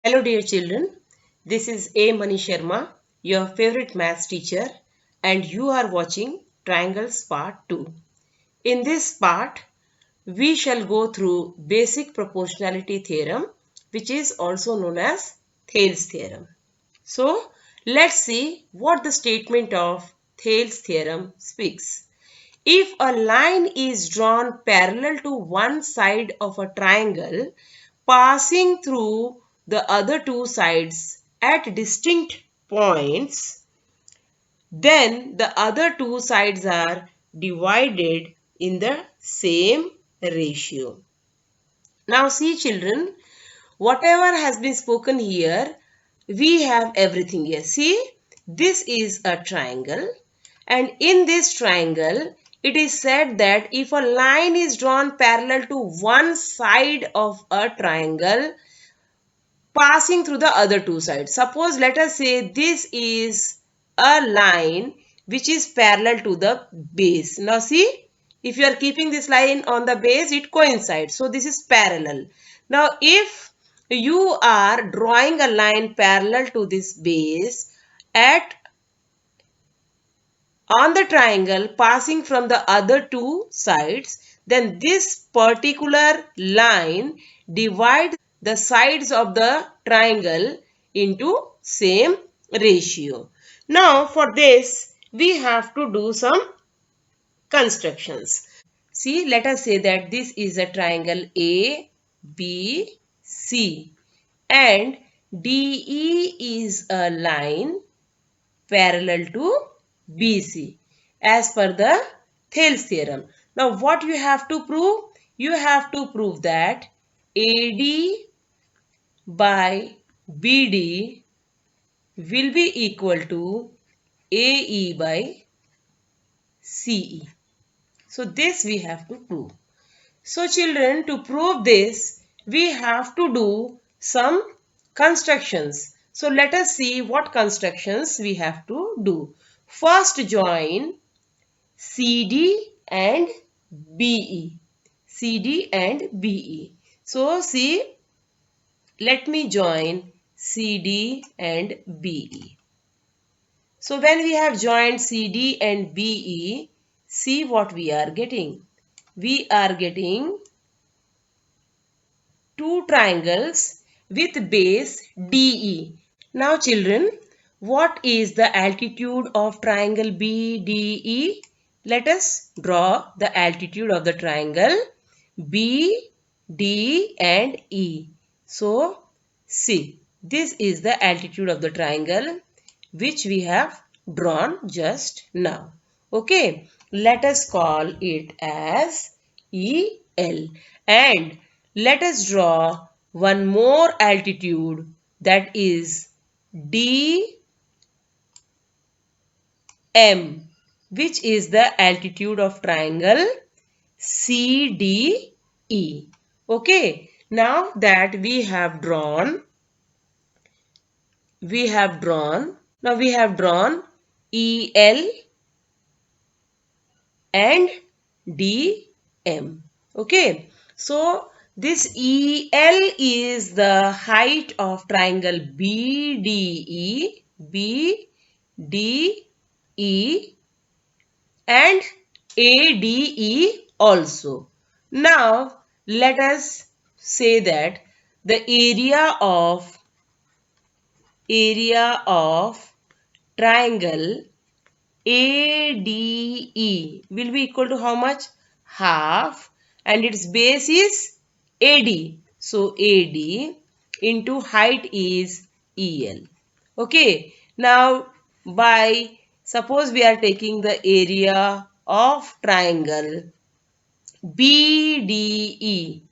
Hello dear children, this is A. Mani Sharma, your favorite maths teacher, and you are watching Triangles Part 2. In this part, we shall go through basic proportionality theorem, which is also known as Thales theorem. So, let's see what the statement of Thales theorem speaks. If a line is drawn parallel to one side of a triangle, passing through the other two sides at distinct points, then the other two sides are divided in the same ratio. Now see children, whatever has been spoken here, we have everything here. See, this is a triangle, and in this triangle, it is said that if a line is drawn parallel to one side of a triangle, passing through the other two sides. Suppose let us say this is a line which is parallel to the base. Now see, if you are keeping this line on the base, it coincides. So this is parallel. Now if you are drawing a line parallel to this base at on the triangle passing from the other two sides, then this particular line divides the sides of the triangle into same ratio. Now for this we have to do some constructions. See, let us say that this is a triangle A, B, C and DE is a line parallel to BC as per the Thales theorem. Now what you have to prove? You have to prove that AD by BD will be equal to AE by CE. So this we have to prove. So children, to prove this, we have to do some constructions. So let us see what constructions we have to do. First join CD and BE. CD and BE. So see, let me join CD and BE. So when we have joined CD and BE, see what we are getting. We are getting two triangles with base DE. Now children, what is the altitude of triangle BDE? Let us draw the altitude of the triangle B, D and E. So see, this is the altitude of the triangle which we have drawn just now. Okay, let us call it as EL and let us draw one more altitude, that is DM, which is the altitude of triangle CDE. Okay, now that we have drawn EL and DM. Okay, so this EL is the height of triangle BDE and ADE also. Now let us say that the area of triangle ADE will be equal to how much? Half, and its base is AD. So AD into height is EL. Okay. Now suppose we are taking the area of triangle BDE.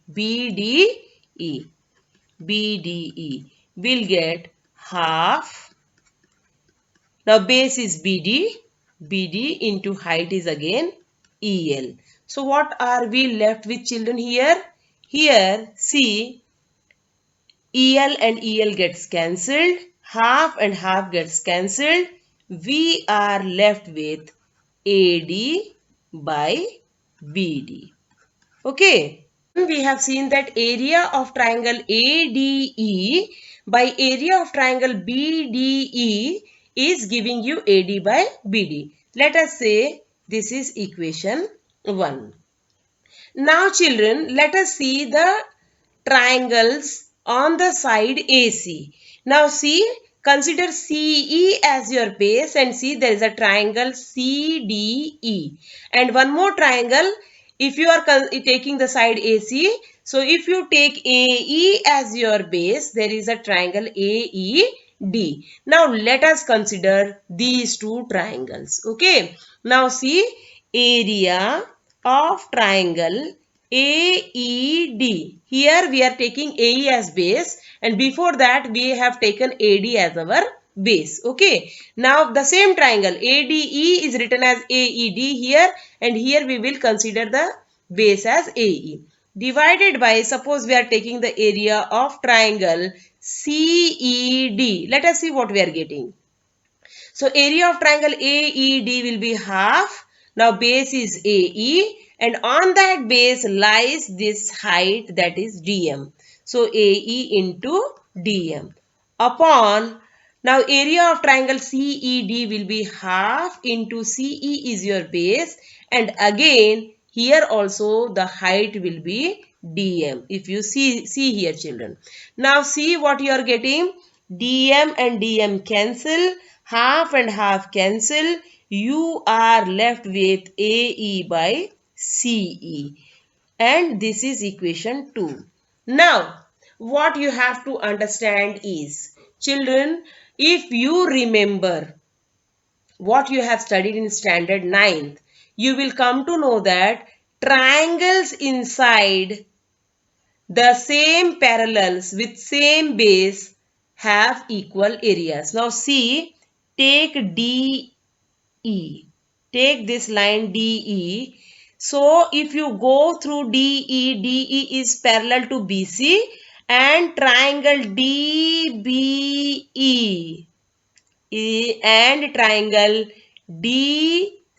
BDE will get half. Now base is BD into height is again EL. So what are we left with children here? Here see, EL and EL gets cancelled, half and half gets cancelled. We are left with AD by BD. Okay. We have seen that area of triangle ADE by area of triangle BDE is giving you AD by BD. Let us say this is equation 1. Now children, let us see the triangles on the side AC. Now see, consider CE as your base and see there is a triangle CDE. And one more triangle, if you are taking the side AC, so if you take AE as your base, there is a triangle AED. Now let us consider these two triangles. Okay. Now see, area of triangle AED. Here we are taking AE as base and before that we have taken AD as our base. Okay. Now the same triangle ADE is written as AED here and here we will consider the base as AE. Divided by, suppose we are taking the area of triangle CED. Let us see what we are getting. So area of triangle AED will be half. Now base is AE and on that base lies this height, that is DM. So AE into DM upon, now area of triangle CED will be half into CE is your base and again here also the height will be DM. If you see here children. Now see what you are getting. DM and DM cancel, half and half cancel. You are left with AE by CE. And this is equation 2. Now, what you have to understand is, children, if you remember what you have studied in standard 9th, you will come to know that triangles inside the same parallels with same base have equal areas. Now see, take DE. Take this line DE. So if you go through DE, DE is parallel to BC and triangle DBE and triangle DCE.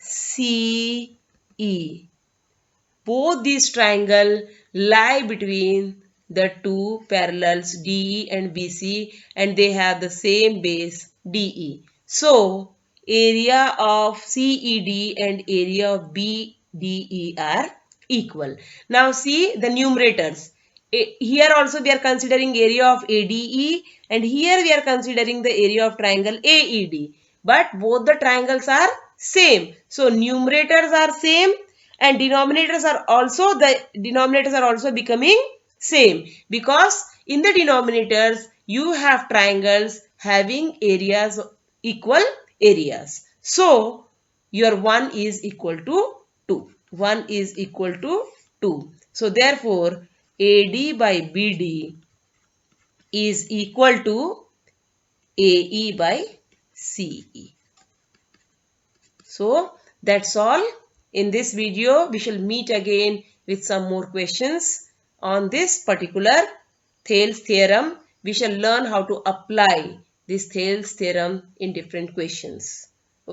Both these triangles lie between the two parallels DE and BC and they have the same base DE. So, area of CED and area of BDE are equal. Now see the numerators. Here also we are considering area of ADE and here we are considering the area of triangle AED. But both the triangles are same. So, numerators are same and denominators are also becoming same because in the denominators you have triangles having areas equal areas. So your 1 is equal to 2. 1 is equal to 2. So therefore AD by BD is equal to AE by CE. So that's all. In this video, we shall meet again with some more questions on this particular Thales theorem. We shall learn how to apply this Thales theorem in different questions.